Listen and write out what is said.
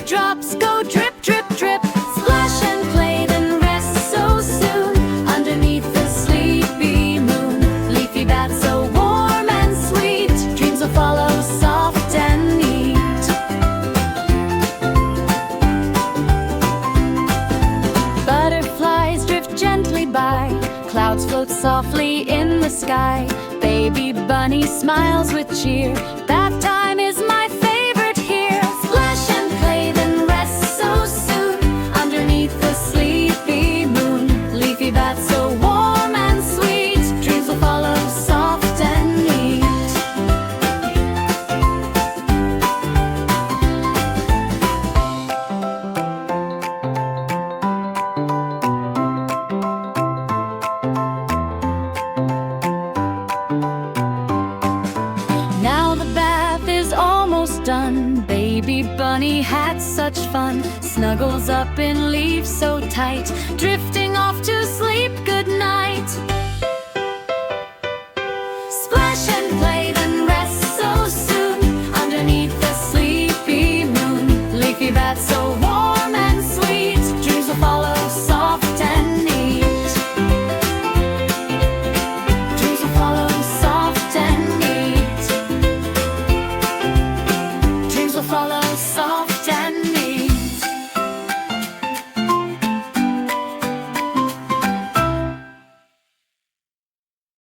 drops go drip, drip, drip. Splash and play, then rest so soon underneath the sleepy moon. Leafy bath so warm and sweet, dreams will follow soft and neat. Butterflies drift gently by, clouds float softly in the sky. Baby bunny smiles with cheer, bath time is my favorite here. Splash and play, then rest so soon underneath the sleepy moon. Leafy bath so warm and sweet, dreams will follow soft and neat. Now the bath is almost done. Baby bunny had such fun. Snuggles up in leaves so tight, drifting off to sleep, good night. Splash and play, then rest so soon underneath the sleepy moon. Leafy bath so